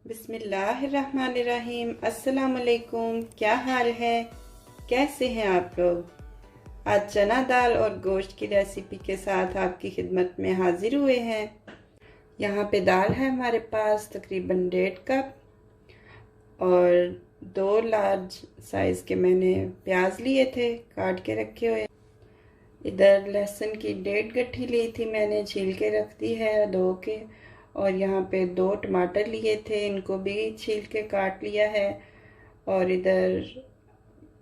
बिस्मिल्लाहिर्रहमानिर्रहीम। अस्सलाम वालेकुम। क्या हाल है, कैसे हैं आप लोग। आज चना दाल और गोश्त की रेसिपी के साथ आपकी खिदमत में हाजिर हुए हैं। यहाँ पे दाल है हमारे पास तकरीबन 1.5 कप और 2 लार्ज साइज़ के मैंने प्याज लिए थे काट के रखे हुए। इधर लहसुन की 1.5 गट्ठी ली थी मैंने, छील के रख दी है धो के। और यहाँ पे 2 टमाटर लिए थे, इनको भी छील के काट लिया है। और इधर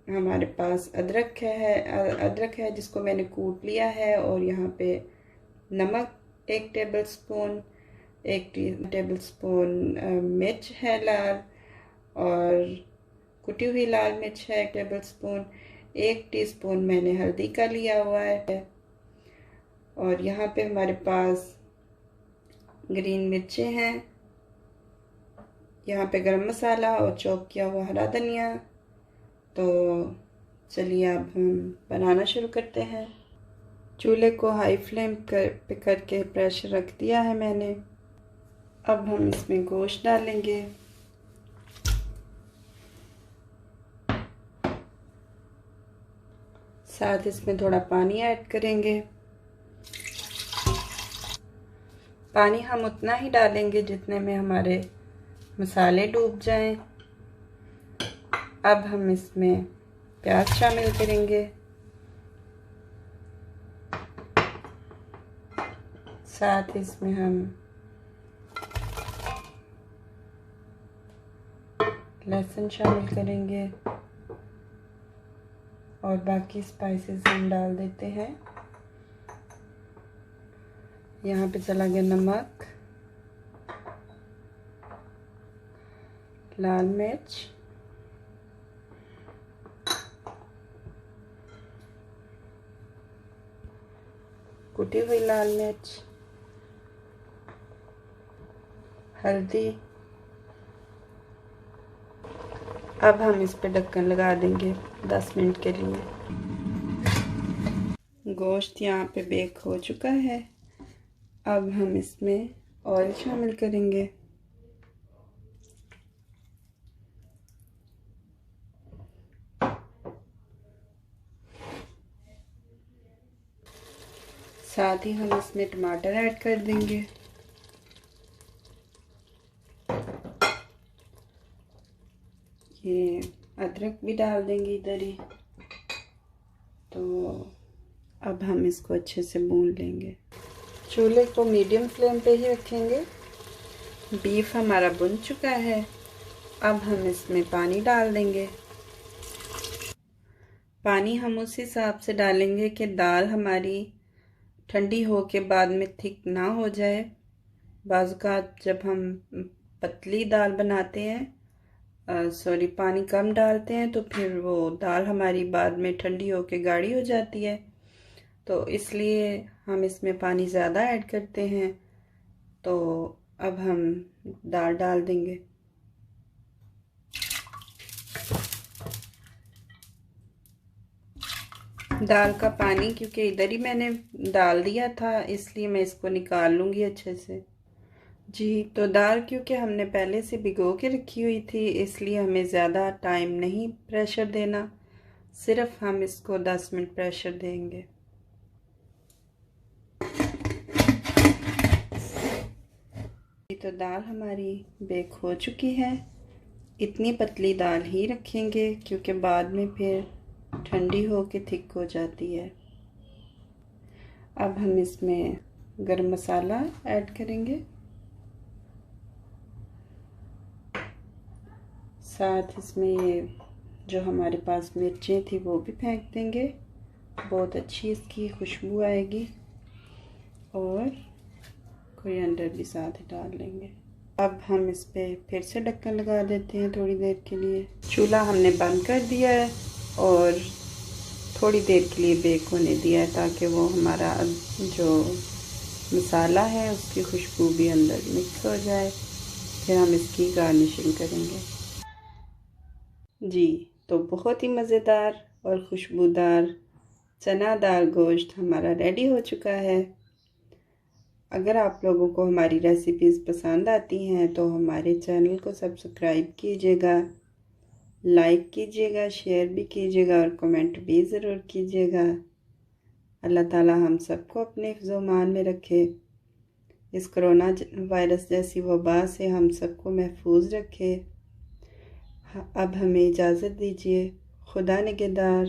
हमारे पास अदरक है जिसको मैंने कूट लिया है। और यहाँ पे नमक 1 टेबल स्पून, 1 टेबल स्पून मिर्च है लाल, और कुटी हुई लाल मिर्च है 1 टेबल स्पून, 1 टीस्पून मैंने हल्दी का लिया हुआ है। और यहाँ पे हमारे पास ग्रीन मिर्चें हैं, यहाँ पे गरम मसाला और चॉप किया हुआ हरा धनिया। तो चलिए अब हम बनाना शुरू करते हैं। चूल्हे को हाई फ्लेम पे करके प्रेशर रख दिया है मैंने। अब हम इसमें गोश्त डालेंगे। साथ इसमें थोड़ा पानी ऐड करेंगे। पानी हम उतना ही डालेंगे जितने में हमारे मसाले डूब जाएं। अब हम इसमें प्याज शामिल करेंगे। साथ इसमें हम लहसुन शामिल करेंगे और बाकी स्पाइसेस हम डाल देते हैं। यहाँ पे चला गया नमक, लाल मिर्च, कुटी हुई लाल मिर्च, हल्दी। अब हम इस पे ढक्कन लगा देंगे 10 मिनट के लिए। गोश्त यहाँ पे बेक हो चुका है। अब हम इसमें ऑयल शामिल करेंगे। साथ ही हम इसमें टमाटर ऐड कर देंगे। ये अदरक भी डाल देंगे इधर ही। तो अब हम इसको अच्छे से भून लेंगे। चूल्हे को मीडियम फ्लेम पे ही रखेंगे। बीफ हमारा भुन चुका है। अब हम इसमें पानी डाल देंगे। पानी हम उस हिसाब से डालेंगे कि दाल हमारी ठंडी हो के बाद में थिक ना हो जाए। बाज़ औक़ात जब हम पतली दाल बनाते हैं, पानी कम डालते हैं, तो फिर वो दाल हमारी बाद में ठंडी हो के गाढ़ी हो जाती है। तो इसलिए हम इसमें पानी ज़्यादा ऐड करते हैं। तो अब हम दाल डाल देंगे। दाल का पानी क्योंकि इधर ही मैंने डाल दिया था, इसलिए मैं इसको निकाल लूँगी अच्छे से। जी, तो दाल क्योंकि हमने पहले से भिगो के रखी हुई थी, इसलिए हमें ज़्यादा टाइम नहीं प्रेशर देना, सिर्फ हम इसको 10 मिनट प्रेशर देंगे। तो दाल हमारी बेक हो चुकी है। इतनी पतली दाल ही रखेंगे क्योंकि बाद में फिर ठंडी हो के थिक हो जाती है। अब हम इसमें गरम मसाला ऐड करेंगे। साथ इसमें ये जो हमारे पास मिर्चें थी वो भी फेंक देंगे, बहुत अच्छी इसकी खुशबू आएगी। और कोरिएंडर भी साथ ही डाल लेंगे। अब हम इस पे फिर से ढक्कन लगा देते हैं थोड़ी देर के लिए। चूल्हा हमने बंद कर दिया है और थोड़ी देर के लिए बेक होने दिया है ताकि वो हमारा जो मसाला है उसकी खुशबू भी अंदर मिक्स हो जाए। फिर हम इसकी गार्निशिंग करेंगे। जी, तो बहुत ही मज़ेदार और खुशबूदार चना दाल गोश्त हमारा रेडी हो चुका है। अगर आप लोगों को हमारी रेसिपीज़ पसंद आती हैं तो हमारे चैनल को सब्सक्राइब कीजिएगा, लाइक कीजिएगा, शेयर भी कीजिएगा और कमेंट भी ज़रूर कीजिएगा। अल्लाह ताला हम सबको अपने हिफ्ज़-ओ-मान में रखे, इस कोरोना वायरस जैसी वबा से हम सबको महफूज रखे। अब हमें इजाज़त दीजिए। खुदा निगहदार।